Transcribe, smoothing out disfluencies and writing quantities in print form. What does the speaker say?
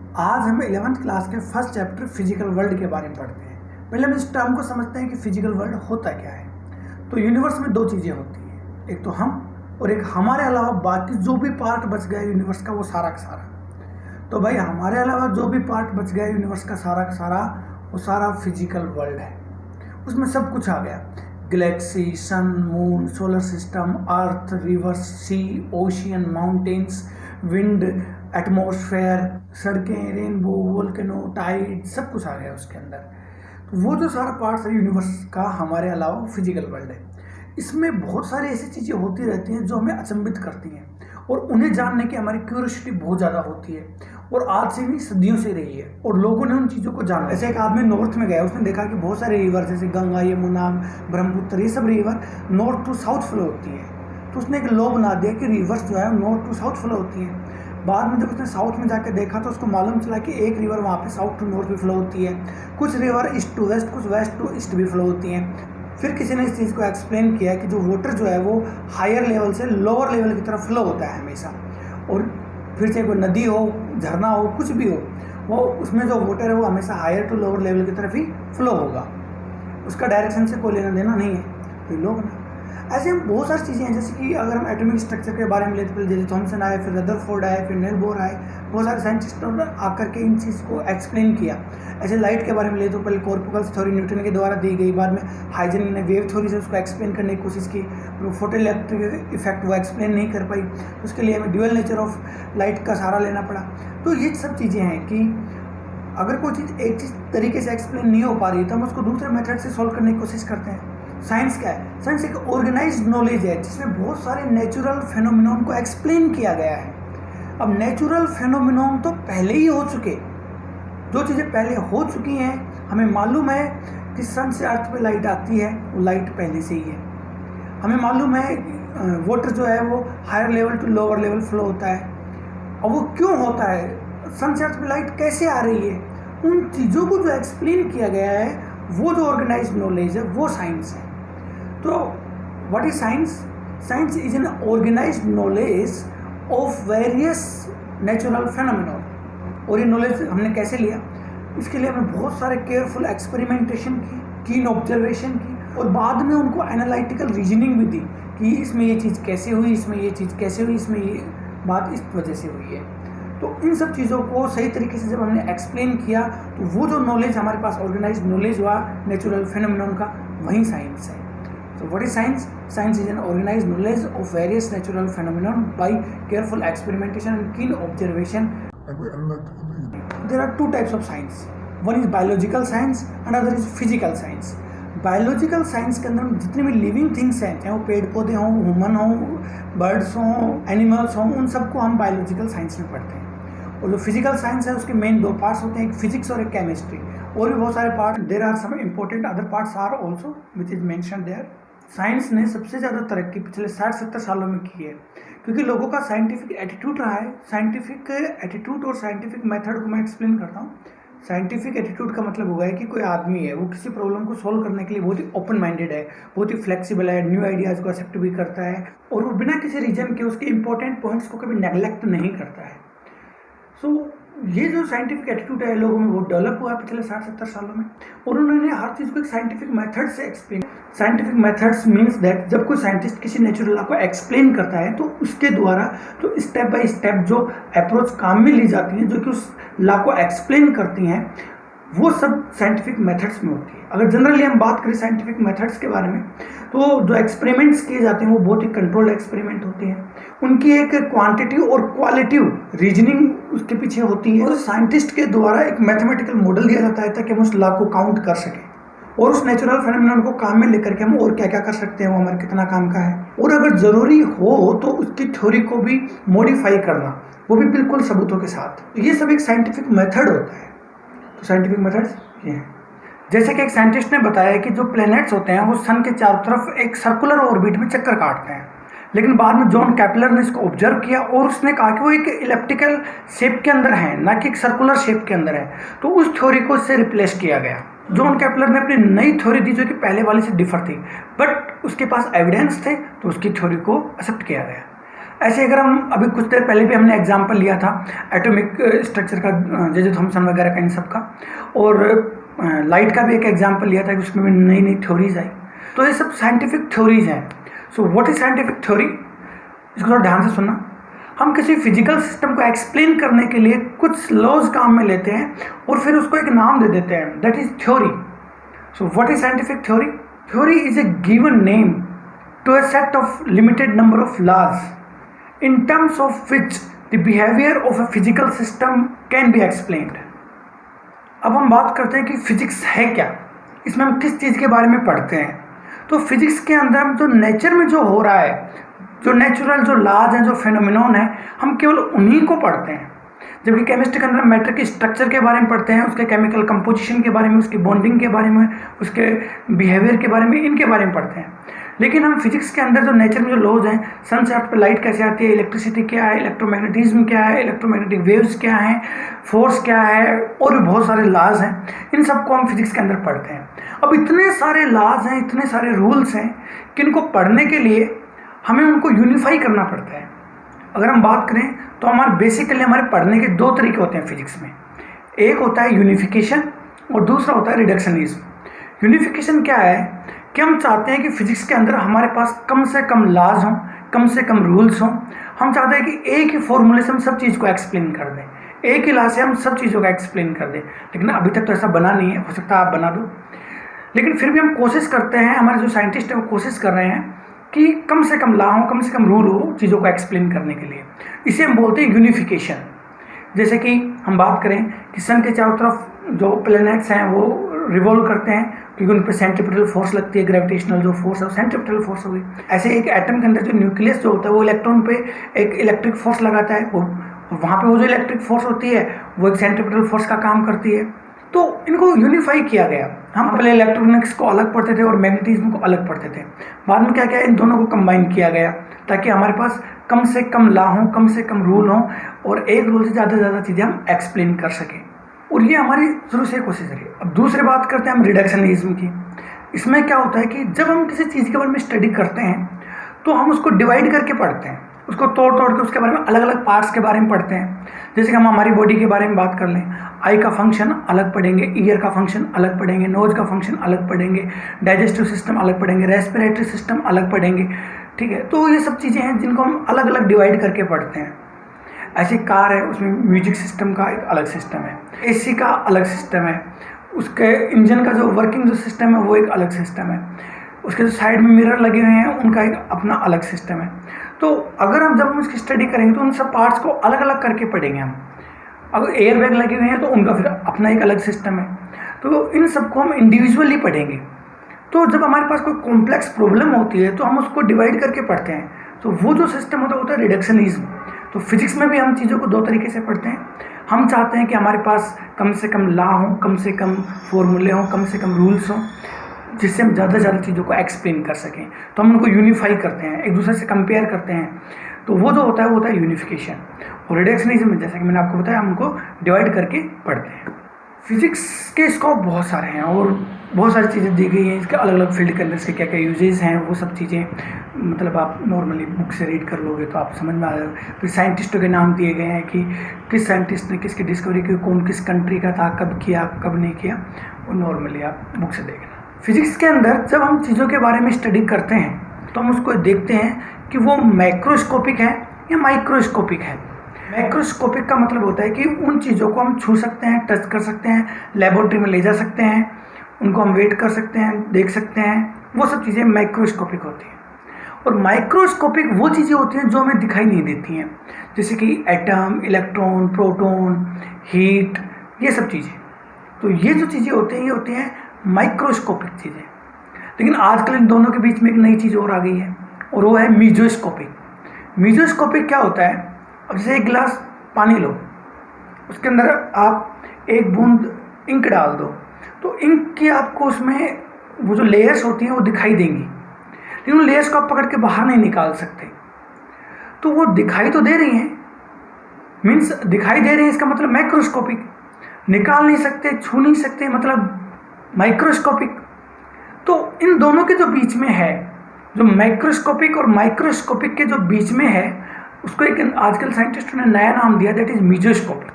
आज हम 11th class के फर्स्ट चैप्टर फिजिकल वर्ल्ड के बारे में पढ़ते हैं। पहले हम इस टर्म को समझते हैं कि फिजिकल वर्ल्ड होता क्या है। तो यूनिवर्स में दो चीज़ें होती हैं, एक तो हम और एक हमारे अलावा बाकी जो भी पार्ट बच गया यूनिवर्स का वो सारा का सारा। तो भाई हमारे अलावा जो भी पार्ट बच गया यूनिवर्स का सारा वो सारा फिजिकल वर्ल्ड है। उसमें सब कुछ आ गया, गैलेक्सी, सन, मून, सोलर सिस्टम, अर्थ, रिवर्स, सी, ओशियन, माउंटेन्स, विंड, एटमॉस्फेयर, सड़कें, रेनबो, वोल्केनो, टाइड, सब कुछ आ गया उसके अंदर। तो वो जो सारा पार्ट्स है यूनिवर्स का हमारे अलावा फिजिकल वर्ल्ड है। इसमें बहुत सारी ऐसी चीज़ें होती रहती हैं जो हमें अचंभित करती हैं और उन्हें जानने की हमारी क्यूरियोसिटी बहुत ज़्यादा होती है और आज से नहीं सदियों से रही है और लोगों ने उन चीज़ों को जाना। ऐसे एक आदमी नॉर्थ में गया, उसने देखा कि बहुत सारे रिवर जैसे गंगा, यमुना, ब्रह्मपुत्र, ये सब river north to south flow होती है। तो उसने एक लॉ बना दिया कि रिवर्स जो है नॉर्थ टू साउथ फ्लो होती है। बाद में जब उसने साउथ में जाकर देखा तो उसको मालूम चला कि एक रिवर वहाँ पे साउथ टू नॉर्थ भी फ्लो होती है, कुछ रिवर ईस्ट टू वेस्ट, कुछ वेस्ट टू ईस्ट भी फ्लो होती हैं। फिर किसी ने इस चीज़ को एक्सप्लेन किया कि जो वाटर जो है वो हायर लेवल से लोअर लेवल की तरफ फ्लो होता है हमेशा, और फिर चाहे कोई नदी हो, झरना हो, कुछ भी हो, वो उसमें जो वाटर है वो हमेशा हायर टू लोअर लेवल की तरफ ही फ्लो होगा, उसका डायरेक्शन से कोई लेना देना नहीं है। तो लोग ना ऐसे हम बहुत सारी चीज़ें हैं, जैसे कि अगर हम एटॉमिक स्ट्रक्चर के बारे में लेते पहले जेरी थॉमसन आए, फिर रदरफोर्ड आए, फिर नेल बोर आए, बहुत सारे साइंटिस्टों ने आकर के इन चीज़ को एक्सप्लेन किया। ऐसे लाइट के बारे में ले तो पहले कॉर्पकल्स थ्योरी न्यूटन के द्वारा दी गई, बाद में हाइजेन ने वेव थ्योरी से उसको एक्सप्लेन करने की कोशिश की, फोटो इलेक्ट्रिक इफेक्ट वो एक्सप्लेन नहीं कर पाई, उसके लिए हमें ड्यूअल नेचर ऑफ लाइट का सहारा लेना पड़ा। तो ये सब चीज़ें हैं कि अगर कोई चीज़ एक चीज़ तरीके से एक्सप्लेन नहीं हो पा रही तो हम उसको दूसरे मेथड से सॉल्व करने की कोशिश करते हैं। साइंस क्या है? साइंस एक ऑर्गेनाइज्ड नॉलेज है जिसमें बहुत सारे नेचुरल फेनोमेनॉन को एक्सप्लेन किया गया है। अब नेचुरल फेनोमेनॉन तो पहले ही हो चुके, जो चीज़ें पहले हो चुकी हैं, हमें मालूम है कि सन से अर्थ पे लाइट आती है, वो लाइट पहले से ही है। हमें मालूम है वाटर जो है वो higher level to lower level flow होता है। और वो क्यों होता है, सन से अर्थ पे लाइट कैसे आ रही है, उन चीज़ों को जो एक्सप्लेन किया गया है वो जो ऑर्गेनाइज्ड नॉलेज है वो साइंस है। तो what is science? Science is an organised knowledge of various natural phenomenon. और ये नॉलेज हमने कैसे लिया? इसके लिए हमने बहुत सारे केयरफुल एक्सपेरिमेंटेशन की, कीन ऑब्जर्वेशन की, और बाद में उनको एनालिटिकल रीजनिंग भी दी कि इसमें ये चीज़ कैसे हुई, इसमें ये चीज़ कैसे हुई, इसमें ये बात इस वजह से हुई है। तो इन सब चीज़ों को सही तरीके से जब हमने एक्सप्लेन किया तो वो जो नॉलेज हमारे पास ऑर्गेनाइज्ड नॉलेज हुआ नेचुरल फेनोमेनॉन का, वही साइंस है। So what is science? Science is an organized knowledge of various natural phenomenon by careful experimentation and keen observation. There are two types of science. One is biological science and other is physical science. Biological science के अंदर हम जितने भी living things हैं, चाहे वो पेड़ पौधे हों, ह्यूमन हों, बर्ड्स हों, एनिमल्स हों, उन सबको हम बायोलॉजिकल साइंस में पढ़ते हैं। और जो फिजिकल साइंस है उसके मेन दो पार्ट्स होते हैं, एक फिजिक्स और एक केमिस्ट्री। और भी बहुत सारे part, there are some important other parts are also which is mentioned there. Science ने सबसे ज़्यादा तरक्की पिछले 60-70 सालों में की है, क्योंकि लोगों का साइंटिफिक एटीट्यूड रहा है। साइंटिफिक एटीट्यूड और साइंटिफिक मेथड को मैं एक्सप्लेन करता हूँ। साइंटिफिक एटीट्यूड का मतलब होगा है कि कोई आदमी है वो किसी प्रॉब्लम को सॉल्व करने के लिए बहुत ही ओपन माइंडेड है, बहुत ही फ्लेक्सिबल है, न्यू आइडियाज़ को एक्सेप्ट भी करता है और वो बिना किसी रीजन के उसके इंपॉर्टेंट पॉइंट्स को कभी नेग्लेक्ट नहीं करता है। सो ये जो साइंटिफिक एटीट्यूड है लोगों में वो डेवलप हुआ पिछले 60-70 सालों में, और उन्होंने हर चीज़ को एक साइंटिफिक मेथड से explain. Scientific methods means that जब कोई साइंटिस्ट किसी नेचुरल लॉ को एक्सप्लेन करता है तो उसके द्वारा जो स्टेप बाय स्टेप जो अप्रोच काम में ली जाती हैं, जो कि उस लॉ को एक्सप्लेन करती हैं, वो सब साइंटिफिक मेथड्स में होती है। अगर जनरली हम बात करें साइंटिफिक मेथड्स के बारे में, तो जो एक्सपेरिमेंट्स किए जाते हैं वो बहुत ही कंट्रोल्ड एक्सपेरिमेंट होते हैं। उनकी एक क्वांटिटिव और क्वालिटिव रीजनिंग उसके पीछे होती है, और साइंटिस्ट के द्वारा एक मैथमेटिकल मॉडल दिया जाता है ताकि हम उस लॉ को काउंट कर सकें और उस नेचुरल फेनोमेनन को काम में लेकर के हम और क्या क्या कर सकते हैं, वो हमारे कितना काम का है, और अगर ज़रूरी हो तो उसकी थ्योरी को भी मॉडिफाई करना, वो भी बिल्कुल सबूतों के साथ। ये सब एक साइंटिफिक मेथड होता है। तो साइंटिफिक मेथड्स ये हैं। जैसे कि एक साइंटिस्ट ने बताया कि जो प्लैनेट्स होते हैं वो सन के चारों तरफ एक सर्कुलर ऑर्बिट में चक्कर काटते हैं, लेकिन बाद में जॉन केपलर ने इसको ऑब्जर्व किया और उसने कहा कि वो एक इलिप्टिकल शेप के अंदर है, ना कि एक सर्कुलर शेप के अंदर है। तो उस थ्योरी को इससे रिप्लेस किया गया। जॉन केपलर ने अपनी नई थ्योरी दी जो कि पहले वाले से डिफर थी, बट उसके पास एविडेंस थे तो उसकी थ्योरी को एक्सेप्ट किया गया। ऐसे अगर हम अभी कुछ देर पहले भी हमने एग्जांपल लिया था एटॉमिक स्ट्रक्चर का, जे थॉमसन वगैरह का, इन सब का, और लाइट का भी एक एग्जांपल लिया था कि उसमें भी नई नई थ्योरीज आई। तो ये सब साइंटिफिक थ्योरीज हैं। सो व्हाट इज साइंटिफिक थ्योरी, इसको थोड़ा ध्यान से सुनना। हम किसी फिजिकल सिस्टम को एक्सप्लेन करने के लिए कुछ लॉज काम में लेते हैं और फिर उसको एक नाम दे देते हैं, that is theory. So what is scientific theory? Theory is a given name to a set of limited number of laws in terms of which the behaviour of a physical system can be explained. अब हम बात करते हैं कि physics है क्या, इसमें हम किस चीज़ के बारे में पढ़ते हैं। तो फिजिक्स के अंदर हम जो नेचर में जो हो रहा है, जो नेचुरल जो लॉज हैं, जो फेनोमेनॉन है, हम केवल उन्हीं को पढ़ते हैं। जबकि केमिस्ट्री के अंदर मैटर के स्ट्रक्चर के बारे में पढ़ते हैं, उसके केमिकल कंपोजिशन के बारे में, उसकी बॉन्डिंग के बारे में, उसके बिहेवियर के बारे में, इनके बारे में पढ़ते हैं। लेकिन हम फिजिक्स के अंदर जो नेचर में जो लॉज हैं, सन से अर्थ पे लाइट कैसे आती है, इलेक्ट्रिसिटी क्या है, इलेक्ट्रोमैग्नेटिज्म क्या है, इलेक्ट्रोमैग्नेटिक वेव्स क्या हैं, फोर्स क्या है, और भी बहुत सारे लॉज हैं, इन सबको हम फिजिक्स के अंदर पढ़ते हैं। अब इतने सारे लॉज हैं, इतने सारे रूल्स हैं कि इनको पढ़ने के लिए हमें उनको यूनिफाई करना पड़ता है। अगर हम बात करें तो हमारे बेसिकली हमारे पढ़ने के दो तरीके होते हैं फिजिक्स में। एक होता है यूनिफिकेशन और दूसरा होता है रिडक्शनिज्म। यूनिफिकेशन क्या है कि हम चाहते हैं कि फिजिक्स के अंदर हमारे पास कम से कम लॉज हों, कम से कम रूल्स हों। हम चाहते हैं कि एक ही फॉर्मूले से हम सब चीज़ को एक्सप्लेन कर दें, एक ही लॉ से हम सब चीज़ों का एक्सप्लेन कर दें। लेकिन अभी तक तो ऐसा बना नहीं है, हो सकता है आप बना दो। लेकिन फिर भी हम कोशिश करते हैं, हमारे जो साइंटिस्ट हैं वो कोशिश कर रहे हैं कि कम से कम लॉ हो, कम से कम रूल हो चीज़ों को एक्सप्लेन करने के लिए। इसे हम बोलते हैं यूनिफिकेशन। जैसे कि हम बात करें कि सन के चारों तरफ जो प्लैनेट्स हैं वो रिवॉल्व करते हैं क्योंकि उन पर सेंट्रीपिटल फोर्स लगती है, ग्रेविटेशनल जो फोर्स है वो सेंट्रीपिटल फोर्स होगी। ऐसे एक एटम के अंदर जो न्यूक्लियस जो होता है वो इलेक्ट्रॉन पे एक इलेक्ट्रिक फोर्स लगाता है, वो वहाँ पे वो जो इलेक्ट्रिक फोर्स होती है वो एक सेंट्रीपिटल फोर्स का काम करती है। तो इनको यूनिफाई किया गया। हम पहले इलेक्ट्रॉनिक्स को अलग पढ़ते थे और मैग्नेटिज्म को अलग पढ़ते थे। बाद में क्या किया, इन दोनों को कंबाइन किया गया ताकि हमारे पास कम से कम लॉ हो, कम से कम रूल हो और एक रूल से ज़्यादा चीज़ें हम एक्सप्लेन कर सकें। और ये हमारी शुरू से कोशिश रही। अब दूसरी बात करते हैं हम रिडक्शनिज्म की। इसमें क्या होता है कि जब हम किसी चीज़ के बारे में स्टडी करते हैं तो हम उसको डिवाइड करके पढ़ते हैं, उसको तोड़ तोड़ के उसके बारे में अलग अलग पार्ट्स के बारे में पढ़ते हैं। जैसे कि हम हमारी बॉडी के बारे में बात कर लें, आई का फंक्शन अलग पढ़ेंगे, ईयर का फंक्शन अलग पढ़ेंगे, नोज का फंक्शन अलग पढ़ेंगे, डाइजेस्टिव सिस्टम अलग पढ़ेंगे, रेस्पिरेटरी सिस्टम अलग पढ़ेंगे। ठीक है, तो ये सब चीज़ें हैं जिनको हम अलग अलग डिवाइड करके पढ़ते हैं। ऐसी कार है, उसमें म्यूजिक सिस्टम का एक अलग सिस्टम है, एसी का अलग सिस्टम है, उसके इंजन का जो वर्किंग जो सिस्टम है वो एक अलग सिस्टम है, उसके जो साइड में मिरर लगे हुए हैं उनका एक अपना अलग सिस्टम है। तो अगर हम जब हम इसकी स्टडी करेंगे तो उन सब पार्ट्स को अलग अलग करके पढ़ेंगे हम। अगर एयर बैग लगे हुए हैं तो उनका फिर अपना एक अलग सिस्टम है। तो इन सबको हम इंडिविजुअली पढ़ेंगे। तो जब हमारे पास कोई कॉम्प्लेक्स प्रॉब्लम होती है तो हम उसको डिवाइड करके पढ़ते हैं। तो वो जो सिस्टम होता है रिडक्शनिज्म। तो फिजिक्स में भी हम चीज़ों को दो तरीके से पढ़ते हैं। हम चाहते हैं कि हमारे पास कम से कम लॉ हो, कम से कम फॉर्मूले हों, कम से कम रूल्स हों, जिससे हम ज़्यादा से ज़्यादा चीज़ों को एक्सप्लेन कर सकें। तो हम उनको यूनिफाई करते हैं, एक दूसरे से कंपेयर करते हैं। तो वो जो होता है वो होता है यूनिफिकेशन। और रिडक्शनिज्म जैसा कि मैंने आपको बताया, हम उनको डिवाइड करके पढ़ते हैं। फिजिक्स के स्कोप बहुत सारे हैं और बहुत सारी चीज़ें दी गई हैं, इसके अलग अलग फील्ड के अंदर इसके क्या क्या यूजेस हैं, वो सब चीज़ें मतलब आप नॉर्मली बुक से रीड कर लोगे तो आप समझ में आ जाएगा। फिर साइंटिस्टों के नाम दिए गए हैं कि किस साइंटिस्ट ने किसकी डिस्कवरी की, कौन किस कंट्री का था, कब किया, कब नहीं किया, वो नॉर्मली आप बुक से देखना। फिजिक्स के अंदर जब हम चीज़ों के बारे में स्टडी करते हैं तो हम उसको देखते हैं कि वो मैक्रोस्कोपिक है या माइक्रोस्कोपिक है। मैक्रोस्कोपिक का मतलब होता है कि उन चीज़ों को हम छू सकते हैं, टच कर सकते हैं, लेबोरेटरी में ले जा सकते हैं, उनको हम वेट कर सकते हैं, देख सकते हैं, वो सब चीज़ें माइक्रोस्कोपिक होती हैं। और माइक्रोस्कोपिक वो चीज़ें होती हैं जो हमें दिखाई नहीं देती हैं, जैसे कि एटम, इलेक्ट्रॉन, प्रोटॉन, हीट, ये सब चीज़ें। तो ये जो चीज़ें होती हैं ये होती हैं माइक्रोस्कोपिक चीज़ें। लेकिन आजकल इन दोनों के बीच में एक नई चीज़ और आ गई है और वो है मीजोस्कोपिक। मीजोस्कोपिक क्या होता है, अब जैसे एक गिलास पानी लो, उसके अंदर आप एक बूंद इंक डाल दो तो इंक की आपको उसमें वो जो लेयर्स होती हैं वो दिखाई देंगी, लेकिन उन लेयर्स को आप पकड़ के बाहर नहीं निकाल सकते। तो वो दिखाई तो दे रही हैं, मीन्स दिखाई दे रही हैं, इसका मतलब मैक्रोस्कोपिक। निकाल नहीं सकते, छू नहीं सकते, मतलब माइक्रोस्कोपिक। तो इन दोनों के जो बीच में है, जो माइक्रोस्कोपिक और माइक्रोस्कोपिक के जो बीच में है, उसको एक आजकल साइंटिस्टों ने नया नाम दिया, दैट इज मीजोस्कोप।